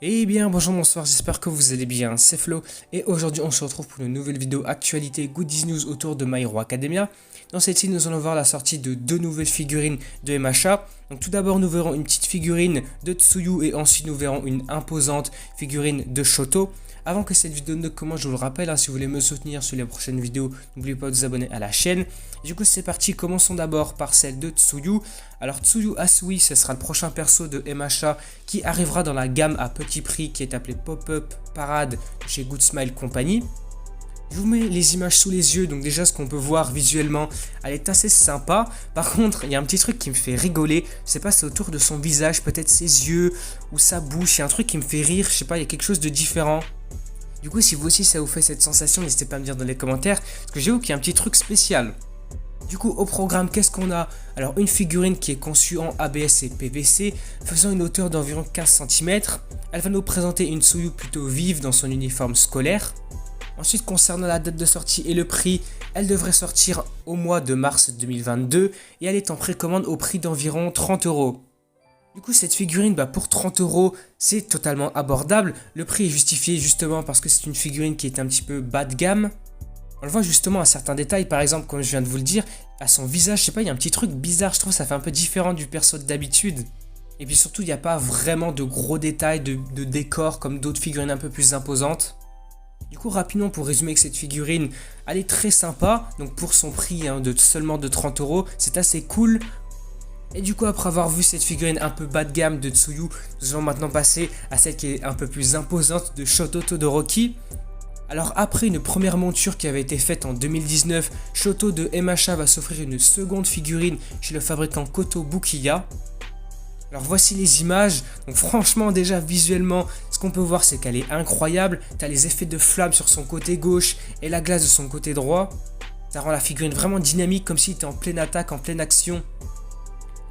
Eh bien bonjour, bonsoir, j'espère que vous allez bien, c'est Flo et aujourd'hui on se retrouve pour une nouvelle vidéo actualité Goodies News autour de My Hero Academia. Dans celle-ci nous allons voir la sortie de deux nouvelles figurines de MHA. Donc tout d'abord nous verrons une petite figurine de Tsuyu et ensuite nous verrons une imposante figurine de Shoto. Avant que cette vidéo ne commence, je vous le rappelle, si vous voulez me soutenir sur les prochaines vidéos, n'oubliez pas de vous abonner à la chaîne. Du coup c'est parti, commençons d'abord par celle de Tsuyu. Alors Tsuyu Asui, ce sera le prochain perso de MHA qui arrivera dans la gamme à petit prix qui est appelée Pop-Up Parade chez Good Smile Company. Je vous mets les images sous les yeux, donc déjà ce qu'on peut voir visuellement, elle est assez sympa. Par contre, il y a un petit truc qui me fait rigoler, je sais pas, c'est autour de son visage, peut-être ses yeux ou sa bouche, il y a un truc qui me fait rire, je sais pas, il y a quelque chose de différent. Du coup, si vous aussi ça vous fait cette sensation, n'hésitez pas à me dire dans les commentaires, parce que j'avoue qu'il y a un petit truc spécial. Du coup, au programme, qu'est-ce qu'on a? Alors, une figurine qui est conçue en ABS et PVC, faisant une hauteur d'environ 15 cm. Elle va nous présenter une Tsuyu plutôt vive dans son uniforme scolaire. Ensuite, concernant la date de sortie et le prix, elle devrait sortir au mois de mars 2022 et elle est en précommande au prix d'environ 30 €. Du coup, cette figurine, pour 30 €, c'est totalement abordable. Le prix est justifié justement parce que c'est une figurine qui est un petit peu bas de gamme. On le voit justement à certains détails, par exemple, comme je viens de vous le dire, à son visage, je sais pas, il y a un petit truc bizarre, je trouve ça fait un peu différent du perso d'habitude. Et puis surtout, il n'y a pas vraiment de gros détails, de décor comme d'autres figurines un peu plus imposantes. Du coup, rapidement, pour résumer que cette figurine, elle est très sympa, donc pour son prix de seulement de 30 €, c'est assez cool. Et du coup, après avoir vu cette figurine un peu bas de gamme de Tsuyu, nous allons maintenant passer à celle qui est un peu plus imposante de Shoto Todoroki. Alors après une première monture qui avait été faite en 2019, Shoto de MHA va s'offrir une seconde figurine chez le fabricant Koto Bukiya. Alors voici les images, donc franchement déjà visuellement, ce qu'on peut voir c'est qu'elle est incroyable. T'as les effets de flamme sur son côté gauche et la glace de son côté droit. Ça rend la figurine vraiment dynamique comme s'il était en pleine attaque, en pleine action.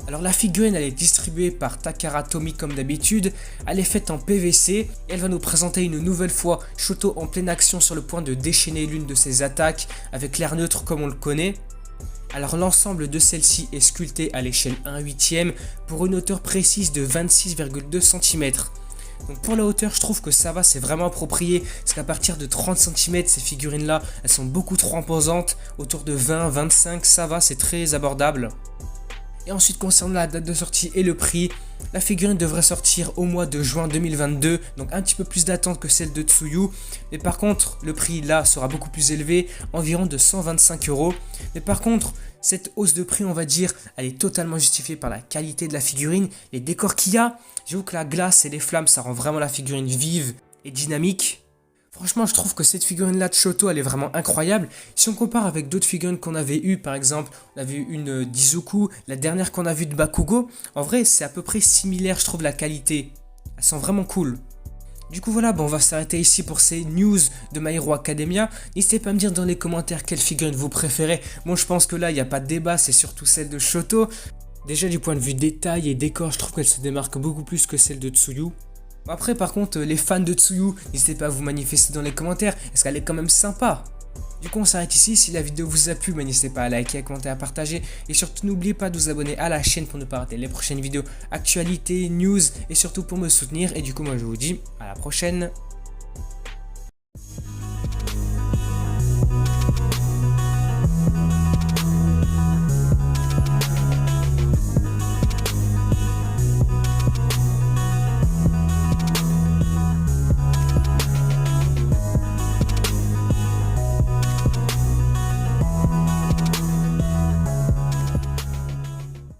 Alors la figurine elle est distribuée par Takara Tomy comme d'habitude, elle est faite en PVC et elle va nous présenter une nouvelle fois Shoto en pleine action sur le point de déchaîner l'une de ses attaques avec l'air neutre comme on le connaît. Alors l'ensemble de celle-ci est sculpté à l'échelle 1/8 pour une hauteur précise de 26,2 cm. Donc pour la hauteur je trouve que ça va, c'est vraiment approprié parce qu'à partir de 30 cm ces figurines là elles sont beaucoup trop imposantes, autour de 20-25 ça va, c'est très abordable. Et ensuite concernant la date de sortie et le prix, la figurine devrait sortir au mois de juin 2022, donc un petit peu plus d'attente que celle de Tsuyu. Mais par contre, le prix là sera beaucoup plus élevé, environ de 125 €. Mais par contre, cette hausse de prix, on va dire, elle est totalement justifiée par la qualité de la figurine, les décors qu'il y a. J'avoue que la glace et les flammes, ça rend vraiment la figurine vive et dynamique. Franchement, je trouve que cette figurine-là de Shoto, elle est vraiment incroyable. Si on compare avec d'autres figurines qu'on avait eues, par exemple, on avait eu une d'Izuku, la dernière qu'on a vue de Bakugo, en vrai, c'est à peu près similaire, je trouve, la qualité. Elles sont vraiment cool. Du coup, voilà, on va s'arrêter ici pour ces news de My Hero Academia. N'hésitez pas à me dire dans les commentaires quelle figurine vous préférez. Moi, je pense que là, il n'y a pas de débat, c'est surtout celle de Shoto. Déjà, du point de vue détail et décor, je trouve qu'elle se démarque beaucoup plus que celle de Tsuyu. Après par contre les fans de Tsuyu, n'hésitez pas à vous manifester dans les commentaires, est-ce qu'elle est quand même sympa? Du coup on s'arrête ici, si la vidéo vous a plu, n'hésitez pas à liker, à commenter, à partager et surtout n'oubliez pas de vous abonner à la chaîne pour ne pas rater les prochaines vidéos, actualités, news et surtout pour me soutenir et du coup moi je vous dis à la prochaine.